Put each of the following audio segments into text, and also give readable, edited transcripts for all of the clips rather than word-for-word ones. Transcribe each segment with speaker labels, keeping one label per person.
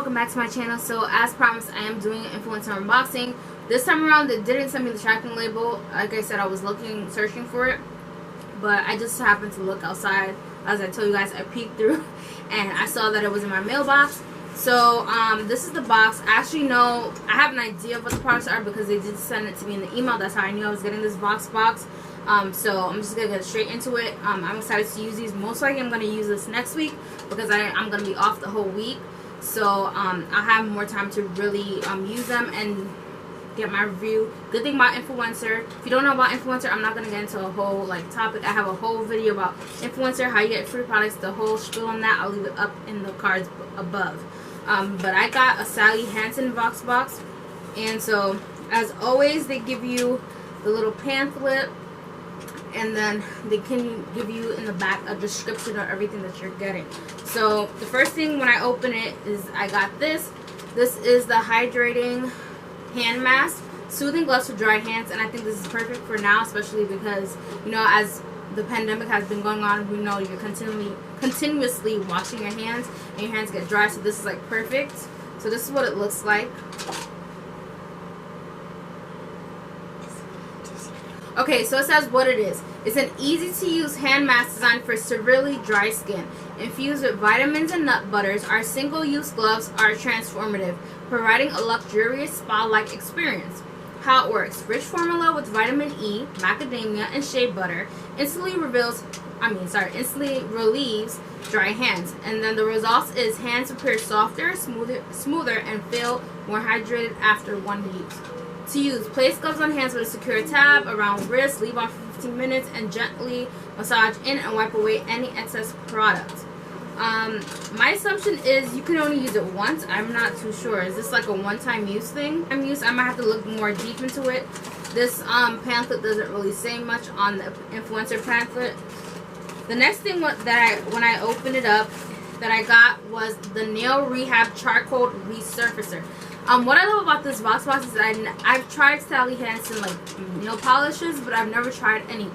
Speaker 1: welcome back to my channel. So as promised, I am doing an influencer unboxing. This time around they didn't send me the tracking label. Like I said, I was searching for it, but I just happened to look outside. As I told you guys, I peeked through and I saw that it was in my mailbox. So this is the box. I actually know, I have an idea of what the products are because they did send it to me in the email. That's how I knew I was getting this Voxbox. So I'm just gonna get straight into it. I'm excited to use these. Most likely I'm gonna use this next week because I'm gonna be off the whole week. So I'll have more time to really use them and get my review. Good thing about Influencer, if you don't know about Influencer, I'm not gonna get into a whole topic. I have a whole video about Influencer, how you get free products, the whole spiel on that. I'll leave it up in the cards above. But I got a Sally Hansen Voxbox, and so as always they give you the little pamphlet, and then they can give you in the back a description of everything that you're getting. So the first thing when I open it is I got this. This is the Hydrating hand mask, soothing gloves for dry hands, and I think this is perfect for now, especially because, you know, as the pandemic has been going on, we know you're continuously washing your hands and your hands get dry, so this is like perfect. So this is what it looks like. Okay, so it says what it is. It's an easy-to-use hand mask designed for severely dry skin. Infused with vitamins and nut butters, our single-use gloves are transformative, providing a luxurious spa-like experience. How it works: rich formula with vitamin E, macadamia, and shea butter instantly relieves dry hands, and then the result is hands appear softer, smoother, and feel more hydrated after one use. To use, place gloves on hands with a secure tab around wrist, leave on for 15 minutes, and gently massage in and wipe away any excess product. My assumption is you can only use it once. I'm not too sure. Is this like a one-time use thing? I might have to look more deep into it. This pamphlet doesn't really say much on the Influencer pamphlet. The next thing when I opened it up that I got was the Nail Rehab Charcoal Resurfacer. What I love about this Voxbox is that I've tried Sally Hansen nail polishes, but I've never tried any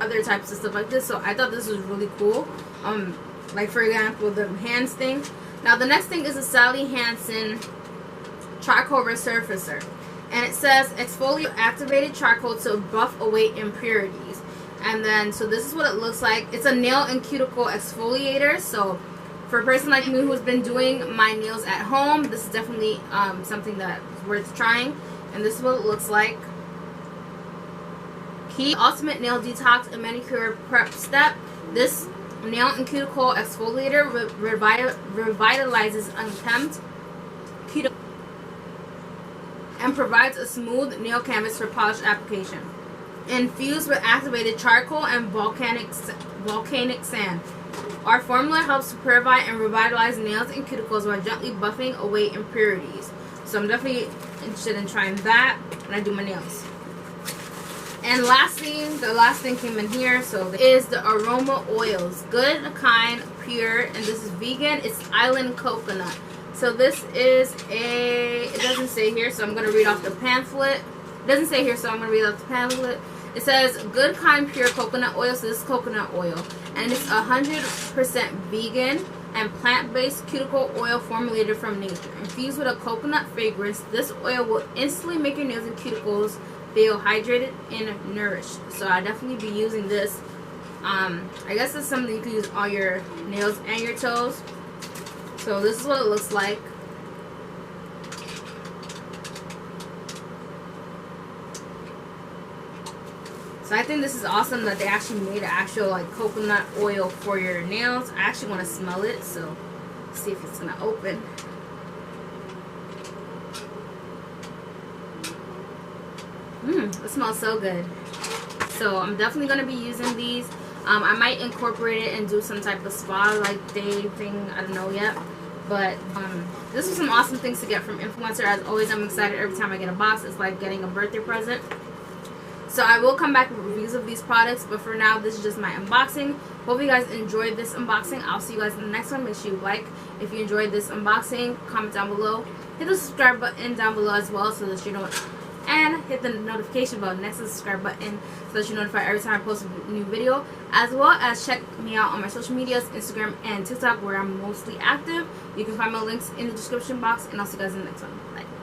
Speaker 1: other types of stuff like this. So I thought this was really cool. Like for example, the hands thing. Now the next thing is a Sally Hansen Charcoal Resurfacer, and it says exfoliate activated charcoal to buff away impurities. And then so this is what it looks like. It's a nail and cuticle exfoliator. So for a person like me who's been doing my nails at home, this is definitely something that is worth trying. And this is what it looks like. Key ultimate nail detox and manicure prep step. This nail and cuticle exfoliator revitalizes unkempt cuticle and provides a smooth nail canvas for polish application. Infused with activated charcoal and volcanic sand, our formula helps to purify and revitalize nails and cuticles while gently buffing away impurities. So I'm definitely interested in trying that when I do my nails. And lastly, the last thing came in here. So is the aroma oils, good, kind, pure, and this is vegan. It's island coconut. So this is it doesn't say here, so I'm gonna read off the pamphlet. It doesn't say here, so I'm gonna read off the pamphlet. It says good, kind, pure coconut oil. So this is coconut oil, and it's 100% vegan and plant-based cuticle oil formulated from nature. Infused with a coconut fragrance, this oil will instantly make your nails and cuticles feel hydrated and nourished. So I definitely be using this. I guess it's something you can use on your nails and your toes. So this is what it looks like. So I think this is awesome that they actually made an actual coconut oil for your nails. I actually want to smell it, so let's see if it's gonna open. It smells so good. So I'm definitely going to be using these. I might incorporate it and do some type of spa day thing. I don't know yet. But this was some awesome things to get from Influencer. As always, I'm excited every time I get a box. It's like getting a birthday present. So I will come back with reviews of these products. But for now, this is just my unboxing. Hope you guys enjoyed this unboxing. I'll see you guys in the next one. Make sure you like if you enjoyed this unboxing. Comment down below. Hit the subscribe button down below as well so that you know and hit the notification bell next to the subscribe button so that you're notified every time I post a new video, as well as check me out on my social medias, Instagram and TikTok, where I'm mostly active. You can find my links in the description box, and I'll see you guys in the next one. Bye.